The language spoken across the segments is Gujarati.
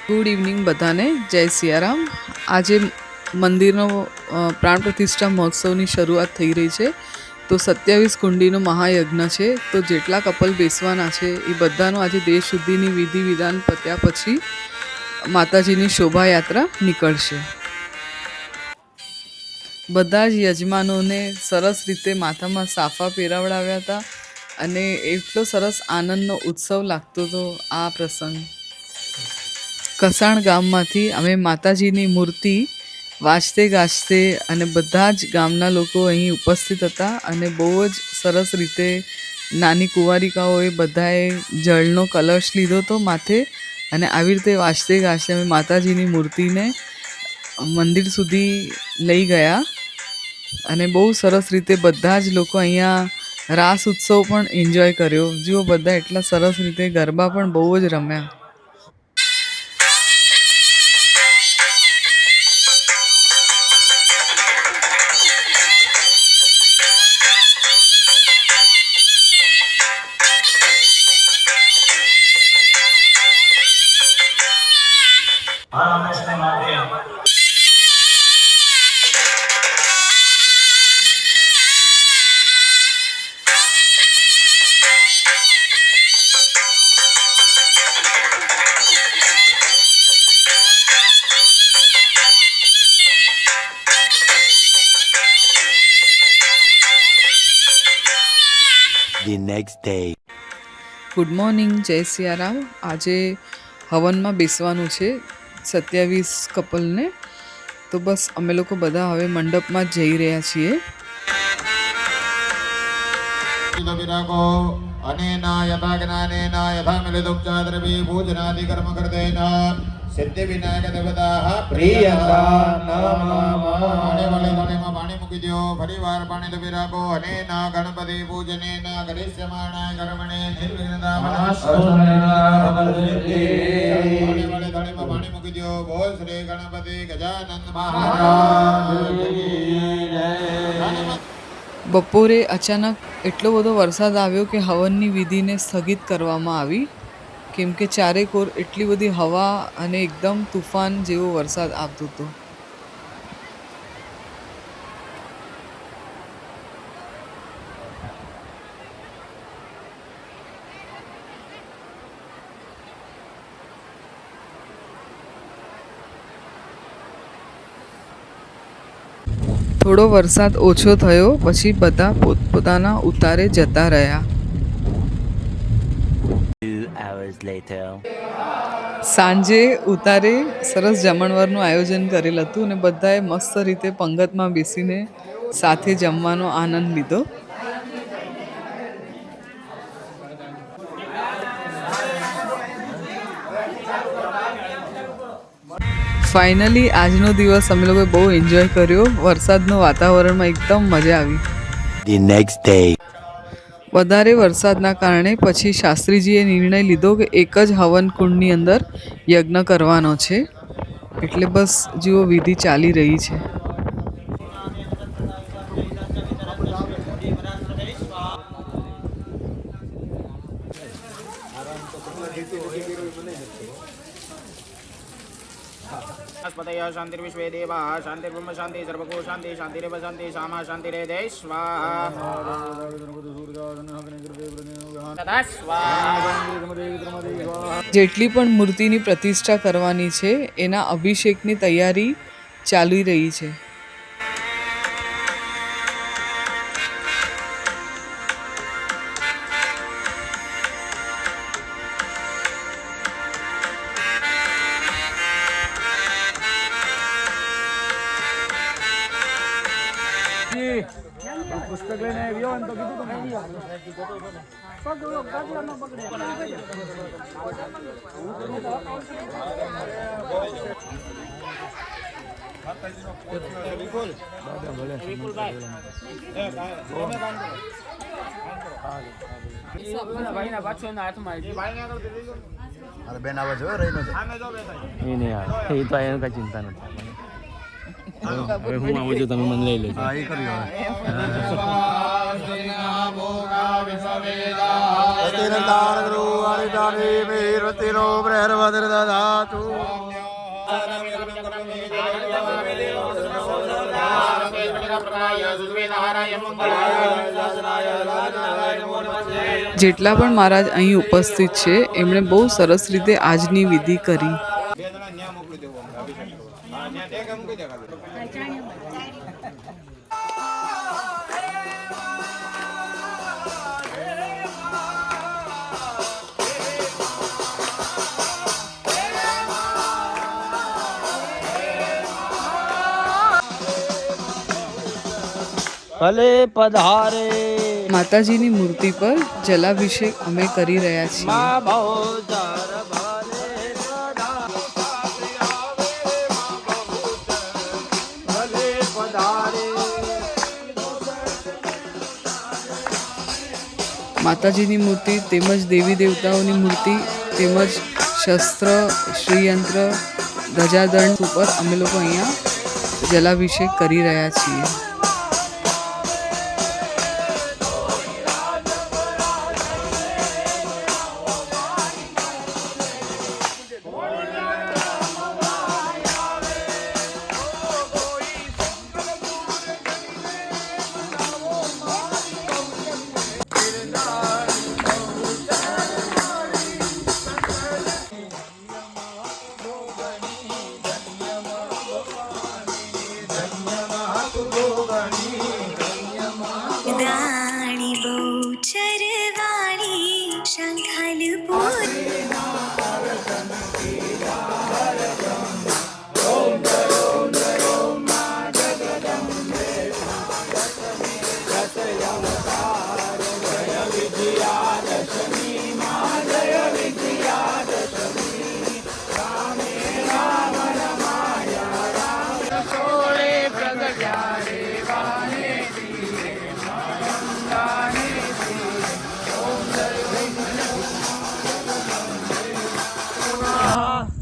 ગુડ ઇવનિંગ બધાને, જય સિયારામ. આજે મંદિરનો પ્રાણ પ્રતિષ્ઠા મહોત્સવની શરૂઆત થઈ રહી છે. તો 27 કુંડીનો મહાયજ્ઞ છે. તો જેટલા કપલ બેસવાના છે એ બધાનો આજે દેહ શુદ્ધિની વિધિ વિધાન પત્યા પછી માતાજીની શોભાયાત્રા નીકળશે. બધા જ યજમાનોને સરસ રીતે માથામાં સાફા પહેરાવડાવ્યા હતા અને એટલો સરસ આનંદનો ઉત્સવ લાગતો હતો આ પ્રસંગ. કસાણ ગામમાંથી અમે માતાજીની મૂર્તિ વાજતે ગાજતે અને બધા જ ગામના લોકો અહીં ઉપસ્થિત હતા અને બહુ જ સરસ રીતે નાની કુંવારિકાઓએ બધાએ જળનો કલશ લીધો હતો માથે અને આવી રીતે વાજતે ગાજતે અમે માતાજીની મૂર્તિને મંદિર સુધી લઈ ગયા અને બહુ સરસ રીતે બધા જ લોકો અહીંયા રાસ ઉત્સવ પણ એન્જોય કર્યો. જુઓ, બધા એટલા સરસ રીતે ગરબા પણ બહુ જ રમ્યા. The next day. Good morning, જય સિયારામ. આજે હવનમાં બેસવાનું છે 27 કપલને. તો બસ અમે લોકો બધા હવે મંડપમાં જઈ રહ્યા છીએ. સિદ્ધિ વિનાયક દેવતા પ્રિયંકા પાણી મૂકી દો. ફરી વાર પાણી લબી રાખો. અને ના ગણપતિ પૂજને ના ગરિષ્યમાણાય કર્મણે નિર્વિઘ્નતા પાણી મૂકી દો. બોલ શ્રી ગણપતિ ગજાનંદ મહારાજ. બપોરે અચાનક એટલો બધો વરસાદ આવ્યો કે હવનની વિધિને સ્થગિત કરવામાં આવી, કેમ કે ચારેકોર એટલી બધી હવા અને એકદમ તુફાન જેવો વરસાદ આવતો હતો. થોડો વરસાદ ઓછો થયો પછી બધા પોતપોતાના ઉતારે જતા રહ્યા. 2 hours later. સાંજે ઉતારે સરસ જમણવારનું આયોજન કરેલ હતું અને બધાએ મસ્ત રીતે પંગતમાં બેસીને સાથે જમવાનો આનંદ લીધો. ફાઇનલી આજનો દિવસ અમે લોકોએ બહુ એન્જોય કર્યો. વરસાદનું વાતાવરણમાં એકદમ મજા આવી. The next day. વધારે વરસાદના કારણે પછી શાસ્ત્રીજીએ નિર્ણય લીધો કે એક જ હવન કુંડની અંદર યજ્ઞ કરવાનો છે. એટલે બસ જુઓ, વિધિ ચાલી રહી છે. શાંતિ વિશ્વે દેવા શાંતિ બ્રહ્મ શાંતિ સર્વકો શાંતિ શાંતિરેવ શાંતિ સામા શાંતિરે દે સ્વાહા. જેટલી પણ મૂર્તિની પ્રતિષ્ઠા કરવાની છે એના અભિષેકની તૈયારી ચાલી રહી છે. પુસ્તક લઈને આવ્યો ને તો કીધું બેન આવે જો રહી નથી એ તો એનું કઈ ચિંતા નથી. હવે હું આવું છું, તમે મને લઈ લેજો. વિશ્વવેદાય તિરદાર ગુરુ આરિદાની મેરતિનો બ્રહ્મવદ્ર દધાતુ જેટલા પણ મહારાજ અહીં ઉપસ્થિત છે એમણે બહુ સરસ રીતે આજની વિધિ કરી. ભલે પધારે માતાજીની મૂર્તિ પર જલાભિષેક અમે કરી રહ્યા છીએ. મા ભૌચર ભલે ભલે પધારે માતાજીની મૂર્તિ તેમજ દેવી દેવતાઓની મૂર્તિ તેમજ શસ્ત્ર શ્રીયંત્ર ધજાદંડ ઉપર અમે લોકો અહીંયા જલાભિષેક કરી રહ્યા છીએ. રાણી બહુચર વાળી શંખાલપુર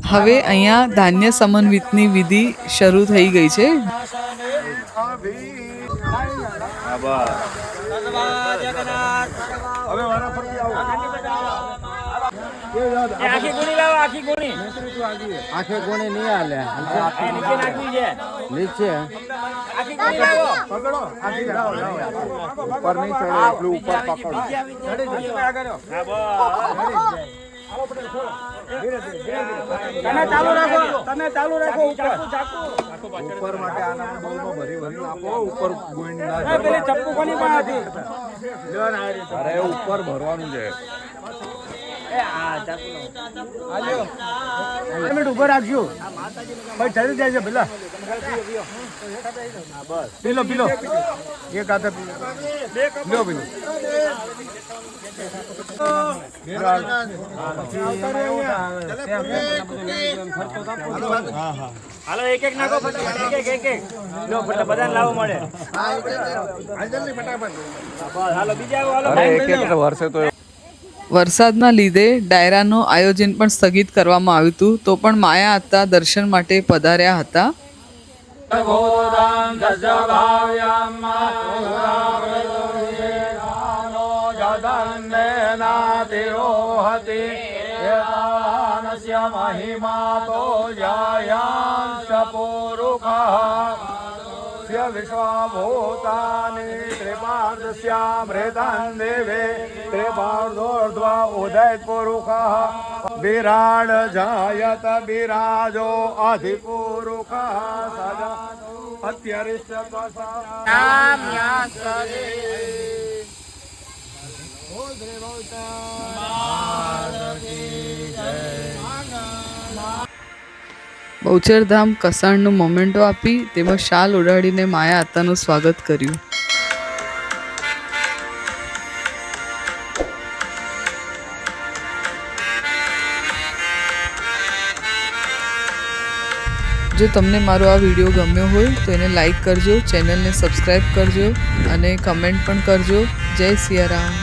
હવે અહીંયા ધાન્ય સમન્વિતની વિધિ શરૂ થઈ ગઈ છે. આખી ગુણી લાવો, આખી ગુણી આખે કોણે નહીં હાલે નીચે નાખવી છે. નીચે આખી ગુણી લાવો. પકડો આખી લાવો ઉપર નહીં ચડે એટલું ઉપર પકડો તમે ચાલુ રાખો, તમે ચાલુ રાખો. ઉપર માટે આના બહુ ભરી ભરી આપો ઉપર ગોઈન ના એ પેલી ચપ્પુ કોની પણ હતી? અરે ઉપર ભરવાનું છે. એ આ ચાકુ લો. એક મિનિટ ઉભો રાખજો. ભાઈ ચડી જાય છે પેલા. પીલો પીલો એક હાથે લો પીલો. હાલો એક એક નાખો ફટાફટ. એક એક લો ફટાફટ બધાને લાવો મળે. હાલો બીજા આવો. હાલો વર્ષે તો વરસાદના લીધે ડાયરાનું આયોજન પણ સ્થગિત કરવામાં આવ્યું હતું, તો પણ માયા આત્તા દર્શન માટે પધાર્યા હતા. મહિમા તો વિશ્વભૂતાની ત્રિપાદસ્યામૃતં દેવે ત્રિપાદોર્ધ્વા ઉદયત પુરુષः વિરાડ જાયત વિરાજો અધિપુરુષः સદા અત્યરિષ્ટ બહુચરધામ કસાણનું મોમેન્ટો આપી તેમજ શાલ ઉડાડીને માયા આત્તાનું સ્વાગત કર્યું. જો તમને મારો આ વિડીયો ગમ્યો હોય તો એને લાઈક કરજો, ચેનલને સબસ્ક્રાઈબ કરજો અને કમેન્ટ પણ કરજો. જય સિયારામ.